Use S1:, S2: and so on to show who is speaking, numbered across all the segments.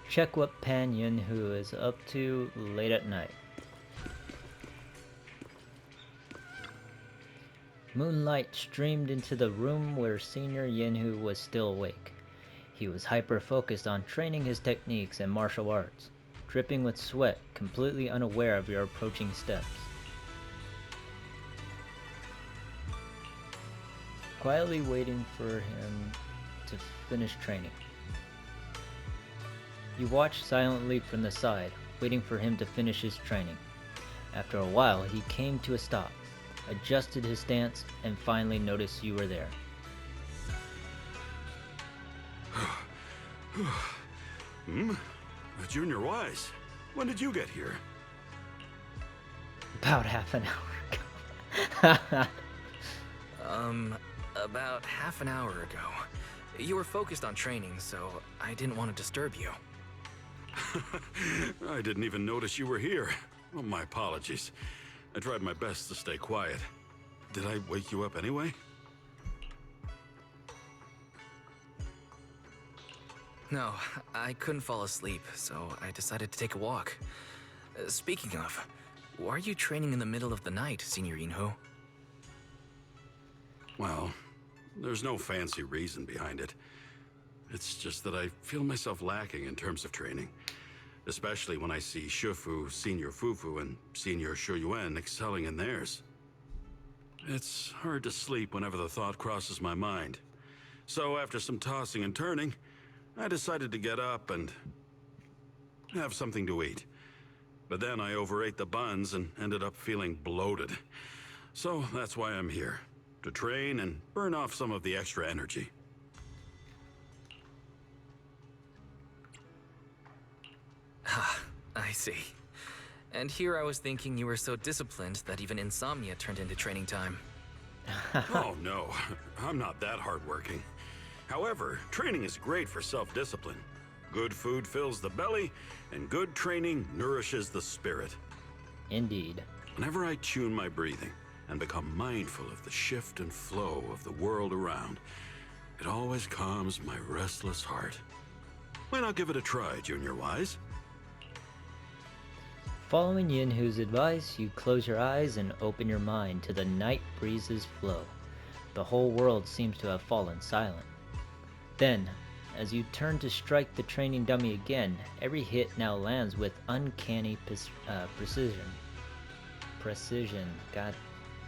S1: check what Pan Yinhu is up to late at night. Moonlight streamed into the room where Senior Yinhu was still awake. He was hyper-focused on training his techniques and martial arts, dripping with sweat, completely unaware of your approaching steps. Quietly waiting for him to finish training. You watched silently from the side, waiting for him to finish his training. After a while, he came to a stop, adjusted his stance, and finally noticed you were there.
S2: Junior Wise, when did you get here?
S1: About half an hour ago.
S3: About half an hour ago. You were focused on training, so I didn't want to disturb you.
S2: I didn't even notice you were here. Well, my apologies. I tried my best to stay quiet. Did I wake you up anyway?
S3: No, I couldn't fall asleep, so I decided to take a walk. Speaking of, why are you training in the middle of the night, Senior Yinhu?
S2: Well, there's no fancy reason behind it. It's just that I feel myself lacking in terms of training, especially when I see Shifu, Senior Fufu, and Senior Shuyuan excelling in theirs. It's hard to sleep whenever the thought crosses my mind. So after some tossing and turning, I decided to get up and have something to eat. But then I overate the buns and ended up feeling bloated. So that's why I'm here, to train and burn off some of the extra energy.
S3: I see. And here I was thinking you were so disciplined that even insomnia turned into training time.
S2: Oh no, I'm not that hardworking. However, training is great for self-discipline. Good food fills the belly, and good training nourishes the spirit.
S1: Indeed.
S2: Whenever I tune my breathing and become mindful of the shift and flow of the world around, it always calms my restless heart. Why not give it a try, Junior Wise?
S1: Following Yinhu's advice, you close your eyes and open your mind to the night breeze's flow. The whole world seems to have fallen silent. Then, as you turn to strike the training dummy again, every hit now lands with uncanny precision. Precision. God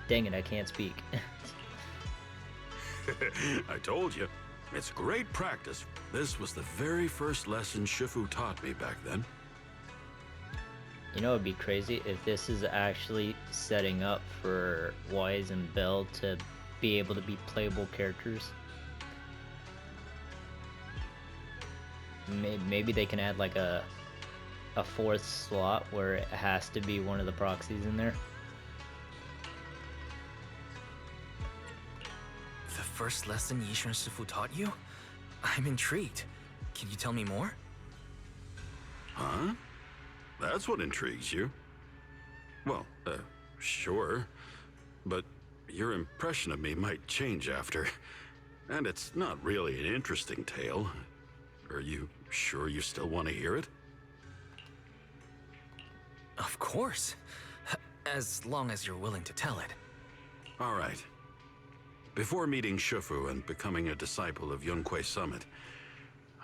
S1: dang it, I can't speak.
S2: I told you. It's great practice. This was the very first lesson Shifu taught me back then.
S1: You know, it'd be crazy if this is actually setting up for Wise and Bell to be able to be playable characters. Maybe they can add like a fourth slot where it has to be one of the proxies in there.
S3: The first lesson Yishan Shifu taught you? I'm intrigued. Can you tell me more?
S2: Huh? That's what intrigues you? Well, sure. But your impression of me might change after. And it's not really an interesting tale. Are you sure you still want to hear it?
S3: Of course. As long as you're willing to tell it.
S2: All right. Before meeting Shifu and becoming a disciple of Yunhui Summit,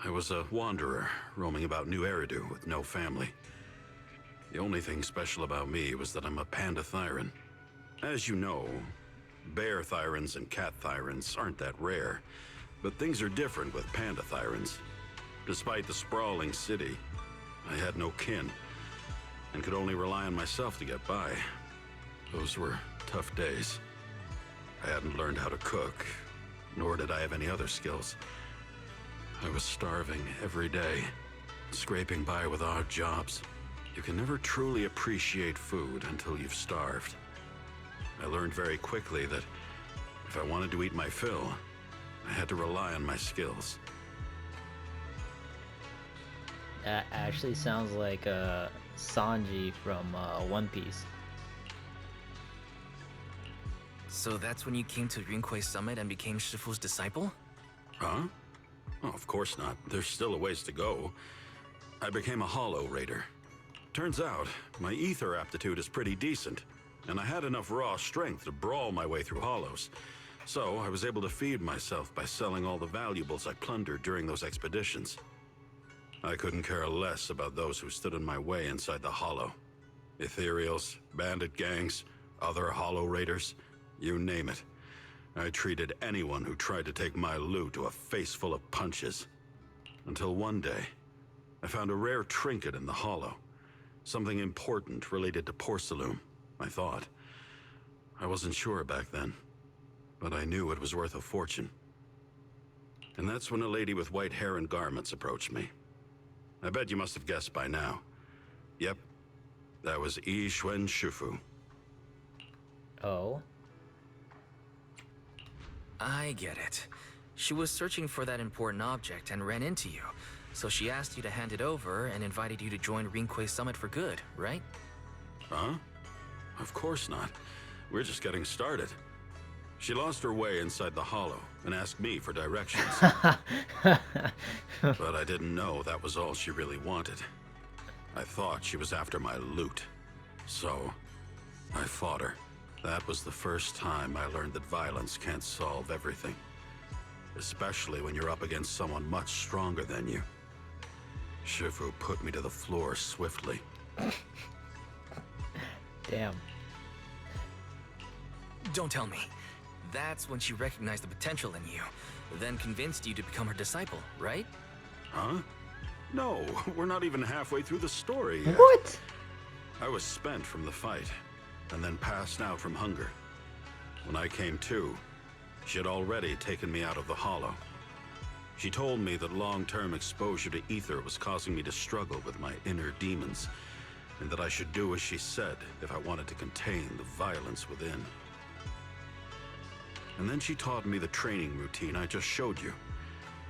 S2: I was a wanderer roaming about New Eridu with no family. The only thing special about me was that I'm a panda thyran. As you know, bear thyrans and cat thyrans aren't that rare, but things are different with panda thyrans. Despite the sprawling city, I had no kin, and could only rely on myself to get by. Those were tough days. I hadn't learned how to cook, nor did I have any other skills. I was starving every day, scraping by with odd jobs. You can never truly appreciate food until you've starved. I learned very quickly that if I wanted to eat my fill, I had to rely on my skills.
S1: That actually sounds like Sanji from One Piece.
S3: So that's when you came to Yunhui Summit and became Shifu's disciple?
S2: Huh? Oh, of course not. There's still a ways to go. I became a Hollow Raider. Turns out, my ether aptitude is pretty decent, and I had enough raw strength to brawl my way through hollows. So I was able to feed myself by selling all the valuables I plundered during those expeditions. I couldn't care less about those who stood in my way inside the Hollow. Ethereals, bandit gangs, other Hollow Raiders, you name it. I treated anyone who tried to take my loot to a face full of punches. Until one day, I found a rare trinket in the Hollow. Something important related to Porcelain, I thought. I wasn't sure back then, but I knew it was worth a fortune. And that's when a lady with white hair and garments approached me. I bet you must have guessed by now. Yep, that was Yinhu Shufu.
S1: Oh?
S3: I get it. She was searching for that important object and ran into you. So she asked you to hand it over and invited you to join Rinqué Summit for good, right?
S2: Huh? Of course not. We're just getting started. She lost her way inside the Hollow and asked me for directions. But I didn't know that was all she really wanted. I thought she was after my loot. So, I fought her. That was the first time I learned that violence can't solve everything. Especially when you're up against someone much stronger than you. Shifu put me to the floor swiftly.
S1: Damn.
S3: Don't tell me. That's when she recognized the potential in you, then convinced you to become her disciple, right?
S2: Huh? No, we're not even halfway through the story yet.
S1: What?
S2: I was spent from the fight, and then passed out from hunger. When I came to, she had already taken me out of the Hollow. She told me that long-term exposure to ether was causing me to struggle with my inner demons, and that I should do as she said if I wanted to contain the violence within. And then she taught me the training routine I just showed you.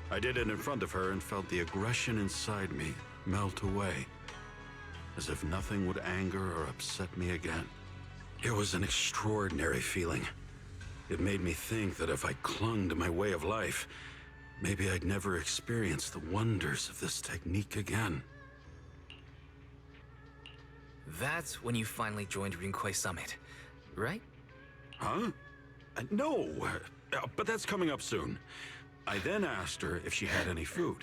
S2: I did it in front of her and felt the aggression inside me melt away, as if nothing would anger or upset me again. It was an extraordinary feeling. It made me think that if I clung to my way of life, maybe I'd never experience the wonders of this technique again.
S3: That's when you finally joined Rinqué Summit, right?
S2: Huh? No, but that's coming up soon. I then asked her if she had any food.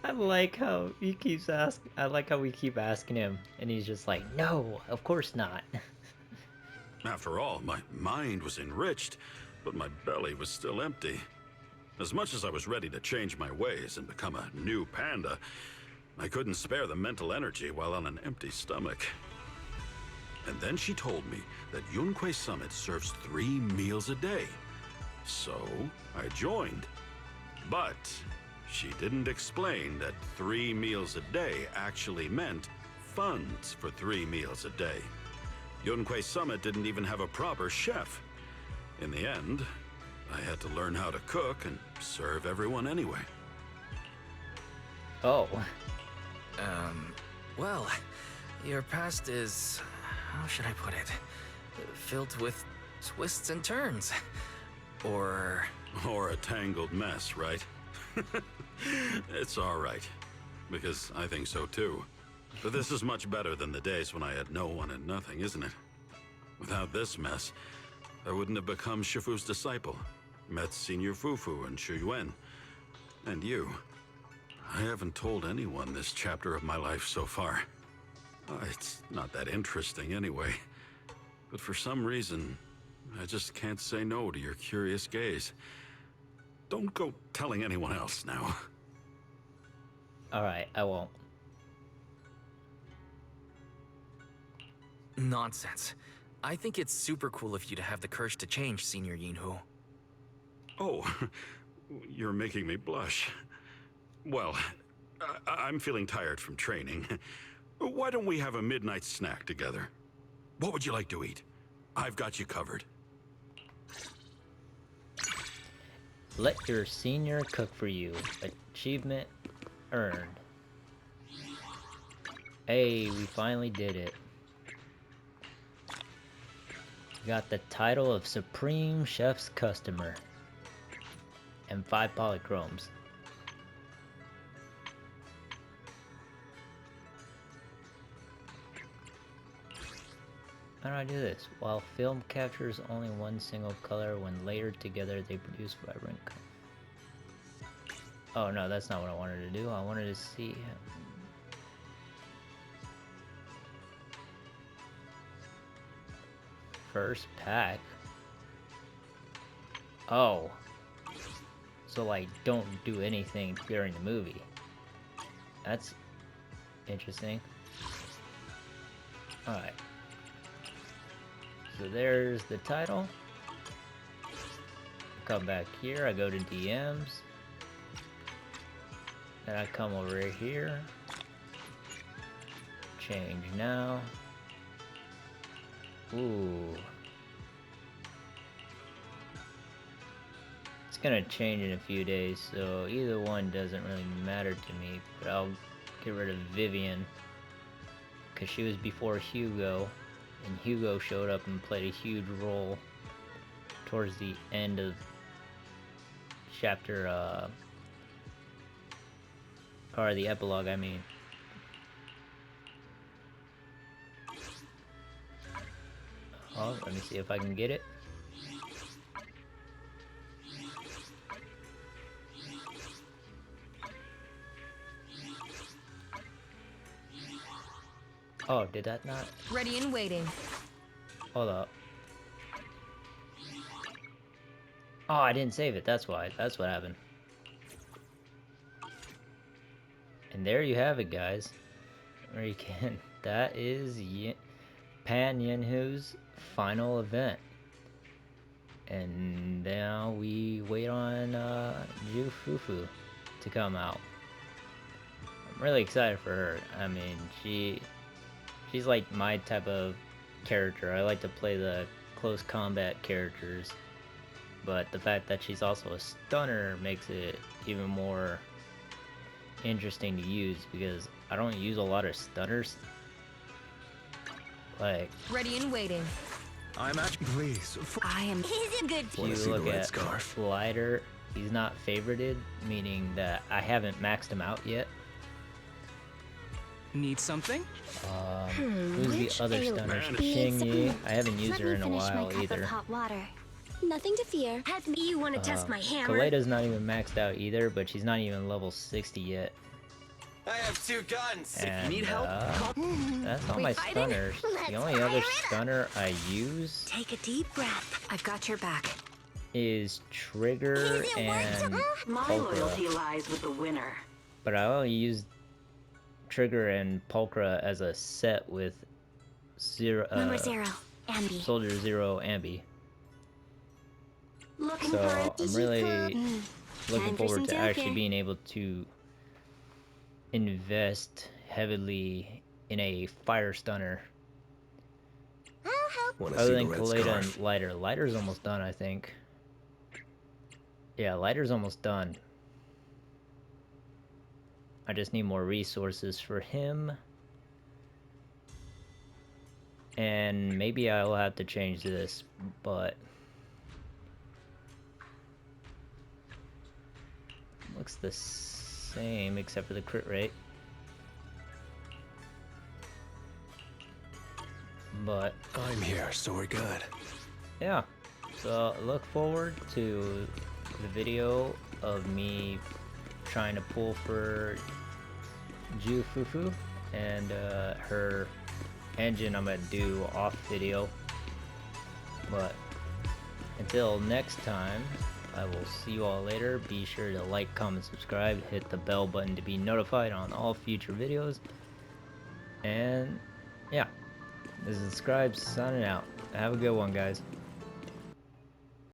S1: I like how he keeps asking. I like how we keep asking him, and he's just like, "No, of course not."
S2: After all, my mind was enriched, but my belly was still empty. As much as I was ready to change my ways and become a new panda, I couldn't spare the mental energy while on an empty stomach. And then she told me that Rinqué Summit serves 3 meals a day. So I joined. But she didn't explain that 3 meals a day actually meant funds for 3 meals a day. Rinqué Summit didn't even have a proper chef. In the end, I had to learn how to cook and serve everyone anyway.
S1: Oh.
S3: Well, your past is, how should I put it, filled with twists and turns. Or
S2: a tangled mess, right? It's all right, because I think so too. But this is much better than the days when I had no one and nothing, isn't it? Without this mess, I wouldn't have become Shifu's disciple, met Senior Fufu and Shu Yuan, and you. I haven't told anyone this chapter of my life so far. It's not that interesting anyway. But for some reason, I just can't say no to your curious gaze. Don't go telling anyone else now.
S1: Alright, I won't.
S3: nonsense. I think it's super cool of you to have the courage to change, Senior Yinhu.
S2: Oh, you're making me blush. Well, I'm feeling tired from training. Why don't we have a midnight snack together? What would you like to eat? I've got you covered.
S1: Let your senior cook for you. Achievement earned. Hey, we finally did it. Got the title of Supreme Chef's Customer. And 5 polychromes. How do I do this? While film captures only one single color, when layered together, they produce vibrant color. Oh no, that's not what I wanted to do. I wanted to see. First pack. Oh. So like, don't do anything during the movie. That's interesting. Alright. So there's the title. Come back here, I go to DMs. Then I come over here. Change now. Ooh. It's gonna change in a few days, so either one doesn't really matter to me, but I'll get rid of Vivian. Because she was before Hugo, and Hugo showed up and played a huge role towards the end of chapter, or the epilogue, I mean. Oh, let me see if I can get it. Oh, did that not?
S4: Ready and waiting.
S1: Hold up. Oh, I didn't save it. That's why. That's what happened. And there you have it, guys. Or you can. That is Pan Yinhu's final event. And now we wait on Ju Fufu to come out. I'm really excited for her. I mean, she's like my type of character. I like to play the close combat characters. But the fact that she's also a stunner makes it even more interesting to use, because I don't use a lot of stunners. Like,
S4: Ready and waiting.
S5: I'm at. Please.
S4: I am. He's a good.
S1: if you look at Lighter, he's not favorited, meaning that I haven't maxed him out yet.
S5: Need something?
S1: Who's the other stunner? Xingyi. I haven't used her in a while either.
S6: Nothing to fear. You want to test my hammer?
S1: Kaleda's not even maxed out either, but she's not even level 60 yet.
S5: I have 2 guns.
S1: And,
S5: if you need help,
S1: that's all my stunners. The only other stunner I use
S6: Take a deep breath.
S4: I've got your back.
S1: is Trigger and
S7: My
S1: Pulchra.
S7: loyalty lies with the winner.
S1: But I only use Trigger and Pulchra as a set with
S6: Number 0, Ambi.
S1: Soldier Zero Ambi.
S7: Looking
S1: So
S7: for a
S1: I'm really
S6: Time
S1: looking
S6: for
S1: forward
S6: some
S1: to actually
S6: self-care.
S1: being able to invest heavily in a fire stunner. Other than Kaleda and Lighter. Lighter's almost done, I think. Yeah, Lighter's almost done. I just need more resources for him. And maybe I will have to change this, but looks the same except for the crit rate. But
S5: I'm here, so we're good.
S1: yeah, so look forward to the video of me trying to pull for Ju Fufu, and her engine I'm gonna do off video. But until next time, I will see you all later. Be sure to like, comment, subscribe, hit the bell button to be notified on all future videos. And yeah, this is Scribe signing out. Have a good one, guys.